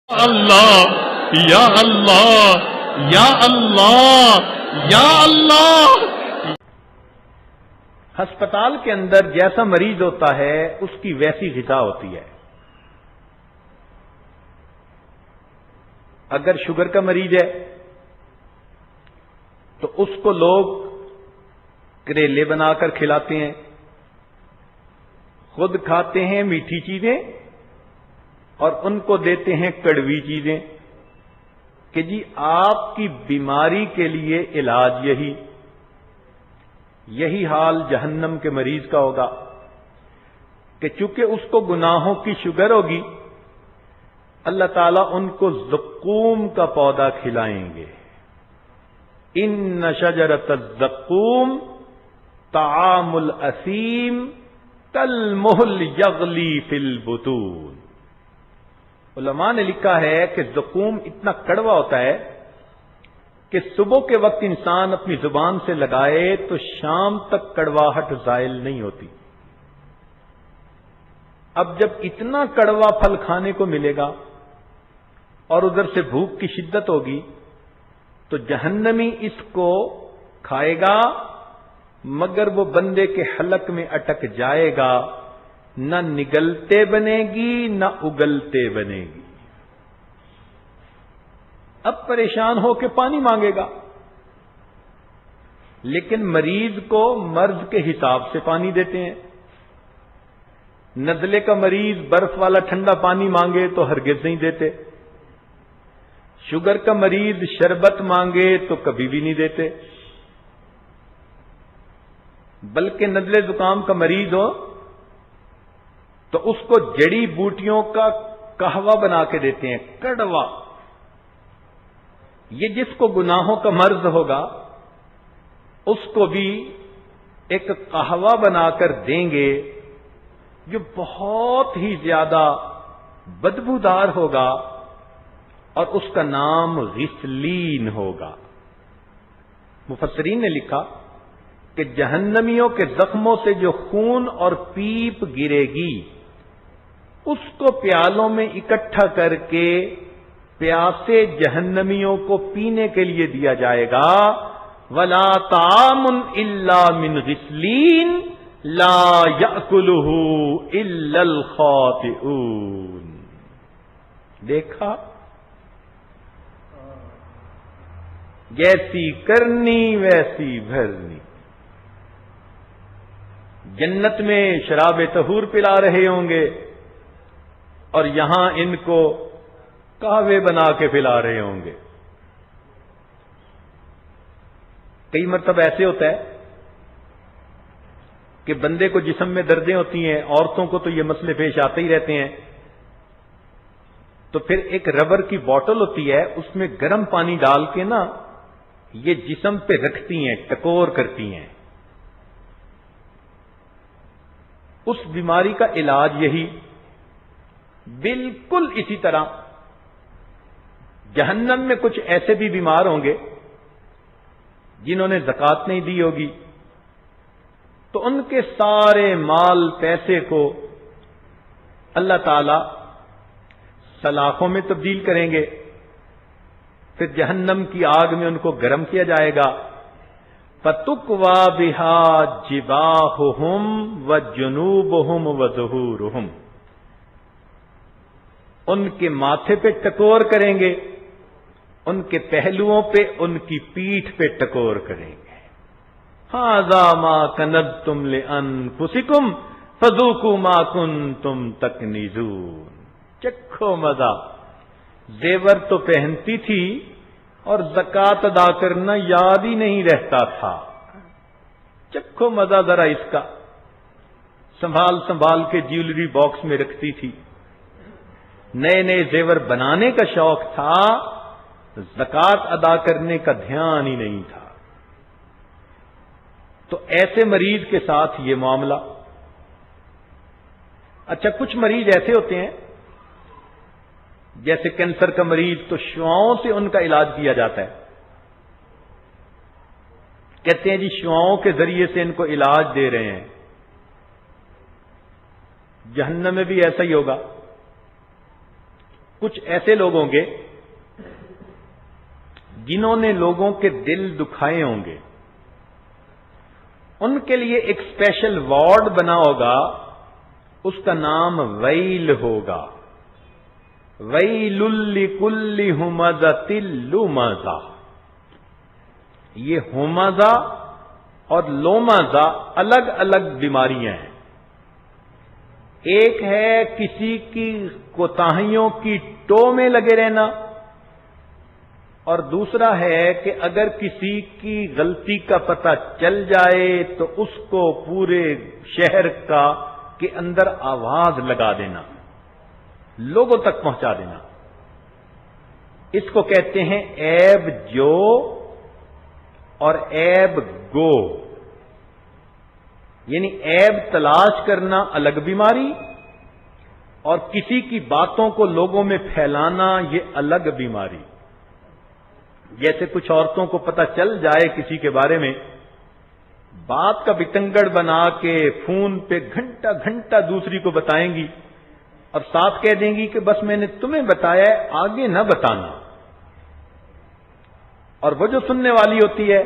اللہ یا اللہ یا اللہ یا اللہ۔ ہسپتال کے اندر جیسا مریض ہوتا ہے اس کی ویسی غذا ہوتی ہے۔ اگر شوگر کا مریض ہے تو اس کو لوگ کریلے بنا کر کھلاتے ہیں، خود کھاتے ہیں میٹھی چیزیں اور ان کو دیتے ہیں کڑوی چیزیں کہ جی آپ کی بیماری کے لیے علاج یہی حال جہنم کے مریض کا ہوگا کہ چونکہ اس کو گناہوں کی شوگر ہوگی، اللہ تعالیٰ ان کو زقوم کا پودا کھلائیں گے۔ ان شجرۃ الزقوم طعام الاثیم کالمہل یغلی فی البطون۔ علماء نے لکھا ہے کہ زقوم اتنا کڑوا ہوتا ہے کہ صبح کے وقت انسان اپنی زبان سے لگائے تو شام تک کڑواہٹ زائل نہیں ہوتی۔ اب جب اتنا کڑوا پھل کھانے کو ملے گا اور ادھر سے بھوک کی شدت ہوگی تو جہنمی اس کو کھائے گا، مگر وہ بندے کے حلق میں اٹک جائے گا، نہ نگلتے بنے گی نہ اگلتے بنے گی۔ اب پریشان ہو کے پانی مانگے گا، لیکن مریض کو مرض کے حساب سے پانی دیتے ہیں۔ نزلے کا مریض برف والا ٹھنڈا پانی مانگے تو ہرگز نہیں دیتے، شوگر کا مریض شربت مانگے تو کبھی بھی نہیں دیتے، بلکہ نزلے زکام کا مریض ہو تو اس کو جڑی بوٹیوں کا قہوہ بنا کے دیتے ہیں، کڑوا۔ یہ جس کو گناہوں کا مرض ہوگا اس کو بھی ایک قہوہ بنا کر دیں گے جو بہت ہی زیادہ بدبودار ہوگا اور اس کا نام غسلین ہوگا۔ مفسرین نے لکھا کہ جہنمیوں کے زخموں سے جو خون اور پیپ گرے گی اس کو پیالوں میں اکٹھا کر کے پیاسے جہنمیوں کو پینے کے لیے دیا جائے گا۔ وَلَا طَعَامٌ إِلَّا مِنْ غِسْلِينَ لَا يَأْكُلُهُ إِلَّا الْخَاطِئُونَ۔ دیکھا، جیسی کرنی ویسی بھرنی۔ جنت میں شراب طہور پلا رہے ہوں گے اور یہاں ان کو قہوے بنا کے پلا رہے ہوں گے۔ کئی مرتبہ ایسے ہوتا ہے کہ بندے کو جسم میں دردیں ہوتی ہیں، عورتوں کو تو یہ مسئلے پیش آتے ہی رہتے ہیں، تو پھر ایک ربر کی بوتل ہوتی ہے، اس میں گرم پانی ڈال کے نا یہ جسم پہ رکھتی ہیں، ٹکور کرتی ہیں۔ اس بیماری کا علاج یہی۔ بالکل اسی طرح جہنم میں کچھ ایسے بھی بیمار ہوں گے جنہوں نے زکوٰۃ نہیں دی ہوگی، تو ان کے سارے مال پیسے کو اللہ تعالی سلاخوں میں تبدیل کریں گے، پھر جہنم کی آگ میں ان کو گرم کیا جائے گا۔ فَتُكْوَى بِهَا جِبَاهُهُمْ وَجُنُوبُهُمْ وَظُهُورُهُمْ۔ ان کے ماتھے پہ ٹکور کریں گے، ان کے پہلوؤں پہ، ان کی پیٹھ پہ ٹکور کریں گے۔ هَذَا مَا كَنَزْتُمْ لِأَنفُسِكُمْ فَذُوقُوا مَا كُنتُمْ تَكْنِزُونَ۔ چکھو مزہ۔ زیور تو پہنتی تھی اور زکوٰۃ ادا کرنا یاد ہی نہیں رہتا تھا۔ چکھو مزہ ذرا اس کا۔ سنبھال سنبھال کے جیولری باکس میں رکھتی تھی، نئے نئے زیور بنانے کا شوق تھا، زکوٰۃ ادا کرنے کا دھیان ہی نہیں تھا۔ تو ایسے مریض کے ساتھ یہ معاملہ۔ اچھا، کچھ مریض ایسے ہوتے ہیں جیسے کینسر کا مریض، تو شعاؤں سے ان کا علاج کیا جاتا ہے۔ کہتے ہیں جی شعاؤں کے ذریعے سے ان کو علاج دے رہے ہیں۔ جہنم میں بھی ایسا ہی ہوگا۔ کچھ ایسے لوگ ہوں گے جنہوں نے لوگوں کے دل دکھائے ہوں گے، ان کے لیے ایک اسپیشل وارڈ بنا ہوگا، اس کا نام ویل ہوگا۔ ویل لکل ہمزۃ لمزہ۔ یہ ہمزہ اور لومزہ الگ الگ بیماریاں ہیں۔ ایک ہے کسی کی کوتاہیوں کی ٹو میں لگے رہنا، اور دوسرا ہے کہ اگر کسی کی غلطی کا پتہ چل جائے تو اس کو پورے شہر کے اندر آواز لگا دینا، لوگوں تک پہنچا دینا۔ اس کو کہتے ہیں ایب جو اور ایب گو، یعنی ایب تلاش کرنا الگ بیماری، اور کسی کی باتوں کو لوگوں میں پھیلانا یہ الگ بیماری۔ جیسے کچھ عورتوں کو پتہ چل جائے کسی کے بارے میں، بات کا بتنگڑ بنا کے فون پہ گھنٹہ گھنٹہ دوسری کو بتائیں گی، اور ساتھ کہہ دیں گی کہ بس میں نے تمہیں بتایا ہے، آگے نہ بتانا۔ اور وہ جو سننے والی ہوتی ہے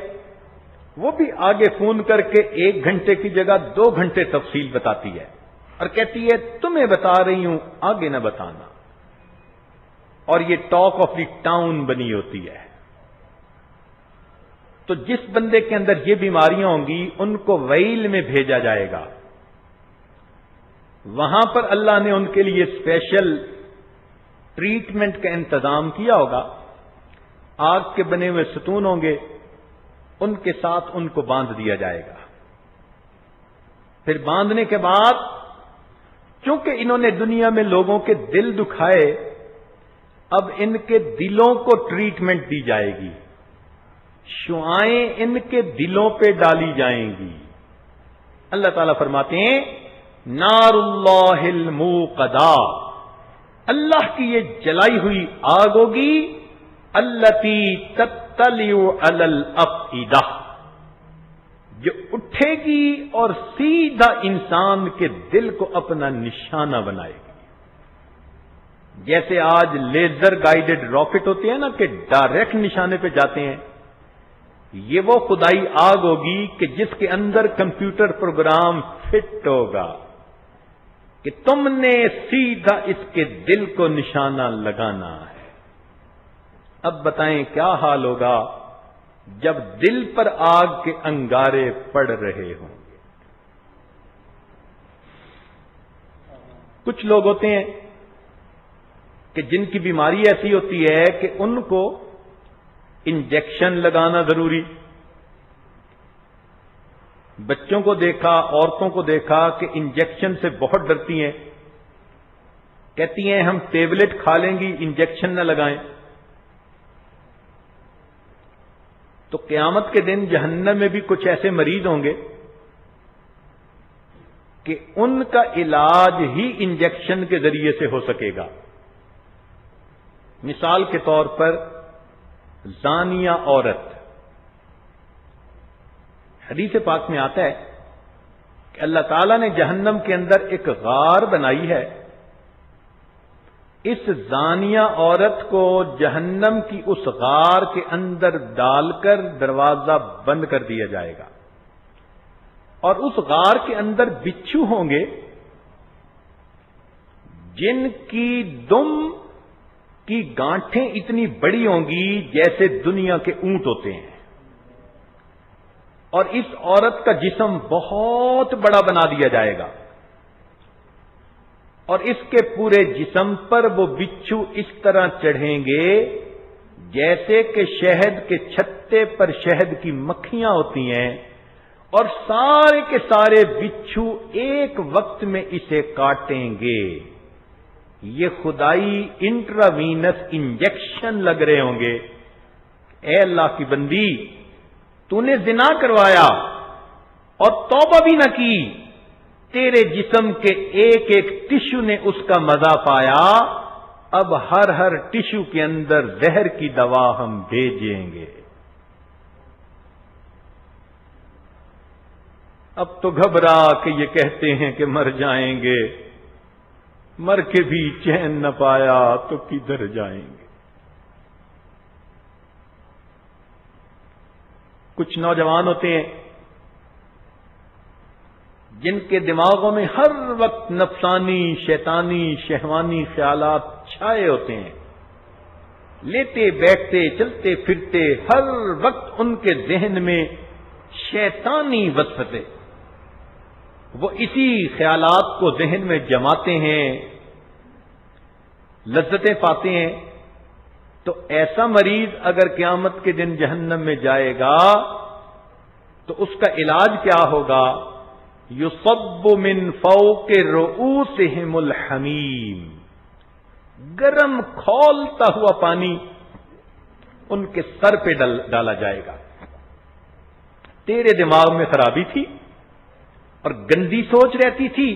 وہ بھی آگے فون کر کے 1 گھنٹے کی جگہ 2 گھنٹے تفصیل بتاتی ہے، اور کہتی ہے تمہیں بتا رہی ہوں، آگے نہ بتانا۔ اور یہ ٹاک آف دی ٹاؤن بنی ہوتی ہے۔ تو جس بندے کے اندر یہ بیماریاں ہوں گی ان کو ویل میں بھیجا جائے گا۔ وہاں پر اللہ نے ان کے لیے اسپیشل ٹریٹمنٹ کا انتظام کیا ہوگا۔ آگ کے بنے ہوئے ستون ہوں گے، ان کے ساتھ ان کو باندھ دیا جائے گا۔ پھر باندھنے کے بعد چونکہ انہوں نے دنیا میں لوگوں کے دل دکھائے، اب ان کے دلوں کو ٹریٹمنٹ دی جائے گی، شعائیں ان کے دلوں پہ ڈالی جائیں گی۔ اللہ تعالیٰ فرماتے ہیں نار اللہ الموقدہ، اللہ کی یہ جلائی ہوئی آگ ہوگی، التی تطلع علی الافئدہ، جو اٹھے گی اور سیدھا انسان کے دل کو اپنا نشانہ بنائے گی۔ جیسے آج لیزر گائیڈڈ راکٹ ہوتے ہیں نا کہ ڈائریکٹ نشانے پہ جاتے ہیں، یہ وہ خدائی آگ ہوگی کہ جس کے اندر کمپیوٹر پروگرام فٹ ہوگا کہ تم نے سیدھا اس کے دل کو نشانہ لگانا ہے۔ اب بتائیں کیا حال ہوگا جب دل پر آگ کے انگارے پڑ رہے ہوں گے۔ کچھ لوگ ہوتے ہیں کہ جن کی بیماری ایسی ہوتی ہے کہ ان کو انجیکشن لگانا ضروری۔ بچوں کو دیکھا، عورتوں کو دیکھا کہ انجیکشن سے بہت ڈرتی ہیں، کہتی ہیں ہم ٹیبلٹ کھا لیں گی، انجیکشن نہ لگائیں۔ تو قیامت کے دن جہنم میں بھی کچھ ایسے مریض ہوں گے کہ ان کا علاج ہی انجیکشن کے ذریعے سے ہو سکے گا۔ مثال کے طور پر زانیہ عورت، حدیث پاک میں آتا ہے کہ اللہ تعالیٰ نے جہنم کے اندر ایک غار بنائی ہے، اس زانیہ عورت کو جہنم کی اس غار کے اندر ڈال کر دروازہ بند کر دیا جائے گا، اور اس غار کے اندر بچھو ہوں گے جن کی دم کی گانٹھیں اتنی بڑی ہوں گی جیسے دنیا کے اونٹ ہوتے ہیں، اور اس عورت کا جسم بہت بڑا بنا دیا جائے گا، اور اس کے پورے جسم پر وہ بچھو اس طرح چڑھیں گے جیسے کہ شہد کے چھتے پر شہد کی مکھیاں ہوتی ہیں، اور سارے کے سارے بچھو ایک وقت میں اسے کاٹیں گے۔ یہ خدائی انٹراوینس انجیکشن لگ رہے ہوں گے۔ اے اللہ کی بندی، تو نے زنا کروایا اور توبہ بھی نہ کی، تیرے جسم کے ایک ایک ٹشو نے اس کا مزہ پایا، اب ہر ٹشو کے اندر زہر کی دوا ہم بھیجیں گے۔ اب تو گھبرا کہ یہ کہتے ہیں کہ مر جائیں گے، مر کے بھی چین نہ پایا تو کدھر جائیں گے؟ کچھ نوجوان ہوتے ہیں جن کے دماغوں میں ہر وقت نفسانی، شیطانی، شہوانی خیالات چھائے ہوتے ہیں، لیٹے بیٹھتے چلتے پھرتے ہر وقت ان کے ذہن میں شیطانی وسوسے، وہ اسی خیالات کو ذہن میں جماتے ہیں، لذتیں پاتے ہیں۔ تو ایسا مریض اگر قیامت کے دن جہنم میں جائے گا تو اس کا علاج کیا ہوگا؟ یصب من فوق رؤوسہم الحمیم، گرم کھولتا ہوا پانی ان کے سر پہ ڈالا جائے گا۔ تیرے دماغ میں خرابی تھی اور گندی سوچ رہتی تھی،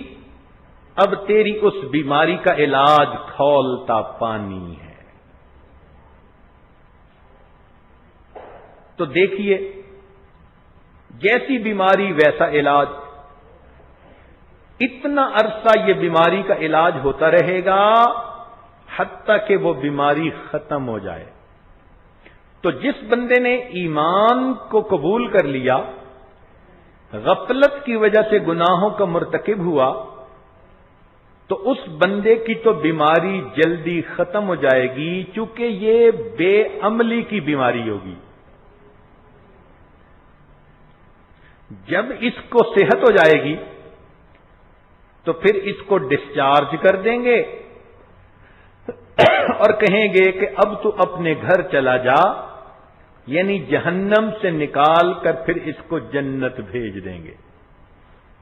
اب تیری اس بیماری کا علاج کھولتا پانی ہے۔ تو دیکھیے، جیسی بیماری ویسا علاج، اتنا عرصہ یہ بیماری کا علاج ہوتا رہے گا حتیٰ کہ وہ بیماری ختم ہو جائے۔ تو جس بندے نے ایمان کو قبول کر لیا، غفلت کی وجہ سے گناہوں کا مرتکب ہوا، تو اس بندے کی تو بیماری جلدی ختم ہو جائے گی، چونکہ یہ بے عملی کی بیماری ہوگی۔ جب اس کو صحت ہو جائے گی تو پھر اس کو ڈسچارج کر دیں گے اور کہیں گے کہ اب تو اپنے گھر چلا جا، یعنی جہنم سے نکال کر پھر اس کو جنت بھیج دیں گے۔